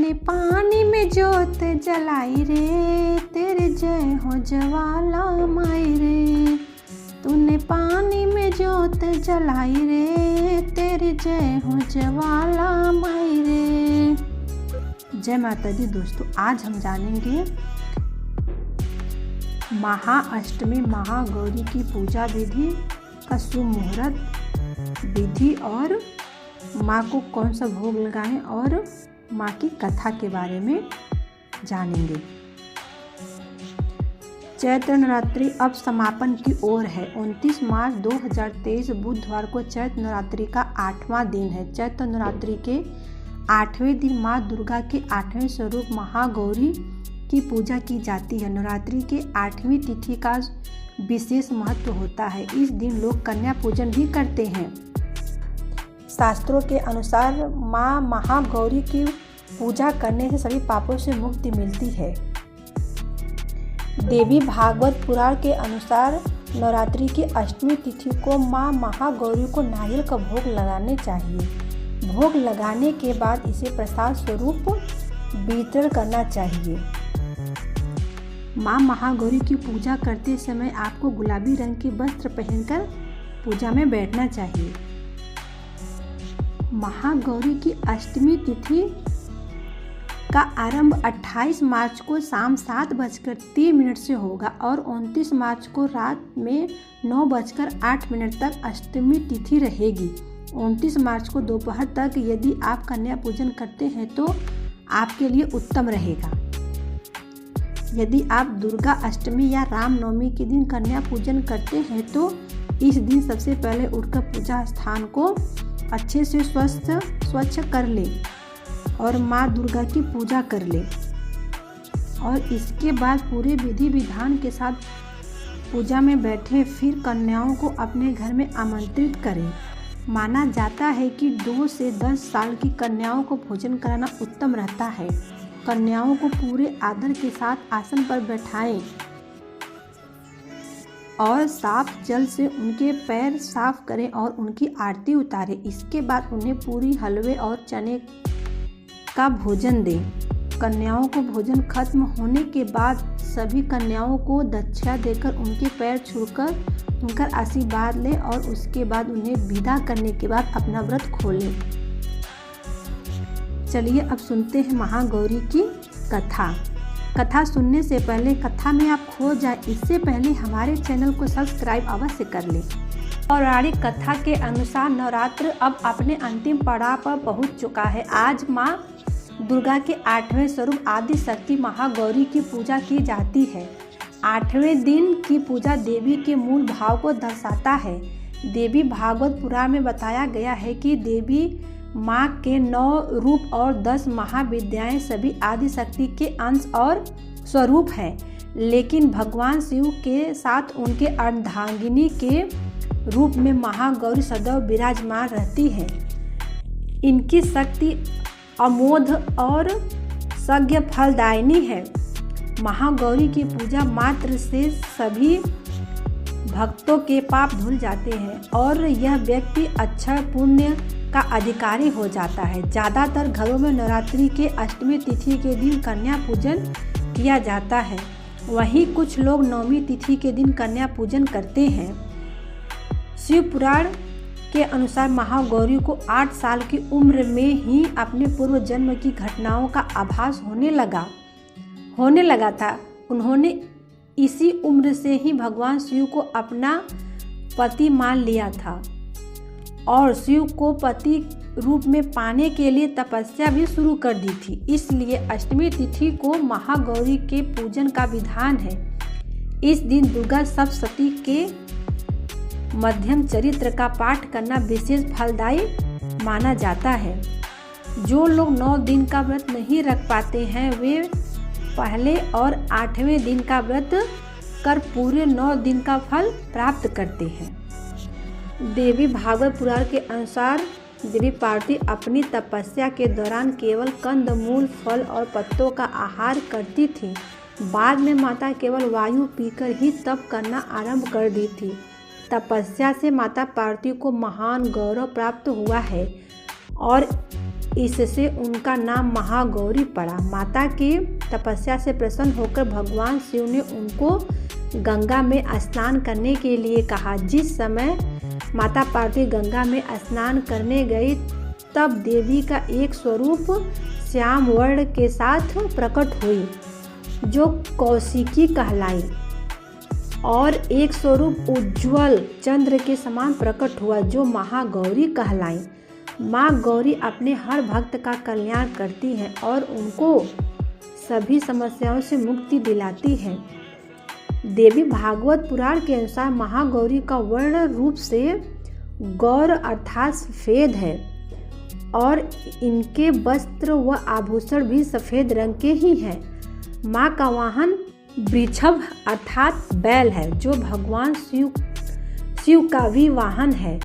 तूने पानी में जोत जलाई रे, तेरे जय हो ज्वाला माई रे। तूने पानी में जोत जलाई रे, तेरे जय हो ज्वाला माई रे। जय माता दी। दोस्तों, आज हम जानेंगे महाअष्टमी महागौरी की पूजा विधि का शुभ मुहूर्त विधि और माँ को कौन सा भोग लगाएं और माँ की कथा के बारे में जानेंगे। चैत्र नवरात्रि अब समापन की ओर है। 29 मार्च 2023 बुधवार को चैत्र नवरात्रि का 8वां दिन है। चैत्र नवरात्रि के 8वें दिन माँ दुर्गा के 8वें स्वरूप महागौरी की पूजा की जाती है। नवरात्रि के 8वीं तिथि का विशेष महत्व होता है। इस दिन लोग कन्या पूजन भी करते हैं। शास्त्रों के अनुसार माँ महागौरी की पूजा करने से सभी पापों से मुक्ति मिलती है। देवी भागवत पुराण के अनुसार नवरात्रि की अष्टमी तिथि को माँ महागौरी को नारियल का भोग लगाने चाहिए। भोग लगाने के बाद इसे प्रसाद स्वरूप वितरण करना चाहिए। माँ महागौरी की पूजा करते समय आपको गुलाबी रंग के वस्त्र पहनकर पूजा में बैठना चाहिए। महागौरी की अष्टमी तिथि का आरंभ 28 मार्च को शाम 7:03 से होगा और 29 मार्च को रात में 9:08 तक अष्टमी तिथि रहेगी। 29 मार्च को दोपहर तक यदि आप कन्या पूजन करते हैं तो आपके लिए उत्तम रहेगा। यदि आप दुर्गा अष्टमी या रामनवमी के दिन कन्या पूजन करते हैं तो इस दिन सबसे पहले उठकर पूजा स्थान को अच्छे से स्वच्छ कर ले और माँ दुर्गा की पूजा कर ले और इसके बाद पूरे विधि विधान के साथ पूजा में बैठे। फिर कन्याओं को अपने घर में आमंत्रित करें। माना जाता है कि 2 से 10 साल की कन्याओं को भोजन कराना उत्तम रहता है। कन्याओं को पूरे आदर के साथ आसन पर बैठाएं और साफ जल से उनके पैर साफ करें और उनकी आरती उतारें। इसके बाद उन्हें पूरी, हलवे और चने का भोजन दें। कन्याओं को भोजन खत्म होने के बाद सभी कन्याओं को दक्षिणा देकर उनके पैर छूकर उनका आशीर्वाद लें और उसके बाद उन्हें विदा करने के बाद अपना व्रत खोलें। चलिए अब सुनते हैं महागौरी की कथा सुनने से पहले कथा में आप खो जाए इससे पहले हमारे चैनल को सब्सक्राइब अवश्य कर लें। पौराणिक कथा के अनुसार नवरात्र अब अपने अंतिम पड़ाव पर पहुंच चुका है। आज माँ दुर्गा के 8वें स्वरूप आदि शक्ति महागौरी की पूजा की जाती है। 8वें दिन की पूजा देवी के मूल भाव को दर्शाता है। देवी भागवत पुराण में बताया गया है कि देवी माँ के 9 रूप और 10 महाविद्याएं सभी आदि शक्ति के अंश और स्वरूप हैं, लेकिन भगवान शिव के साथ उनके अर्धांगिनी के रूप में महागौरी सदैव विराजमान रहती है। इनकी शक्ति अमोघ और सज्ञ फलदायिनी है। महागौरी की पूजा मात्र से सभी भक्तों के पाप धुल जाते हैं और यह व्यक्ति अक्षय पुण्य का अधिकारी हो जाता है। ज़्यादातर घरों में नवरात्रि के अष्टमी तिथि के दिन कन्या पूजन किया जाता है। वहीं कुछ लोग नवमी तिथि के दिन कन्या पूजन करते हैं। शिव पुराण के अनुसार महागौरी को 8 साल की उम्र में ही अपने पूर्व जन्म की घटनाओं का आभास होने लगा था। उन्होंने इसी उम्र से ही भगवान शिव को अपना पति मान लिया था और शिव को पति रूप में पाने के लिए तपस्या भी शुरू कर दी थी। इसलिए अष्टमी तिथि को महागौरी के पूजन का विधान है। इस दिन दुर्गा सप्तशती के मध्यम चरित्र का पाठ करना विशेष फलदायी माना जाता है। जो लोग 9 दिन का व्रत नहीं रख पाते हैं वे पहले और 8वें दिन का व्रत कर पूरे 9 दिन का फल प्राप्त करते हैं। देवी भागवत पुराण के अनुसार देवी पार्वती अपनी तपस्या के दौरान केवल कंदमूल, फल और पत्तों का आहार करती थी। बाद में माता केवल वायु पीकर ही तप करना आरंभ कर दी थी। तपस्या से माता पार्वती को महान गौरव प्राप्त हुआ है और इससे उनका नाम महागौरी पड़ा। माता की तपस्या से प्रसन्न होकर भगवान शिव ने उनको गंगा में स्नान करने के लिए कहा। जिस समय माता पार्वती गंगा में स्नान करने गई तब देवी का एक स्वरूप श्याम वर्ण के साथ प्रकट हुई जो कौशिकी कहलाई, और एक स्वरूप उज्ज्वल चंद्र के समान प्रकट हुआ जो महागौरी कहलाई। माँ गौरी अपने हर भक्त का कल्याण करती हैं और उनको सभी समस्याओं से मुक्ति दिलाती है। देवी भागवत पुराण के अनुसार महागौरी का वर्ण रूप से गौर अर्थात सफ़ेद है और इनके वस्त्र व आभूषण भी सफ़ेद रंग के ही हैं। माँ का वाहन वृषभ अर्थात बैल है जो भगवान शिव का भी वाहन है।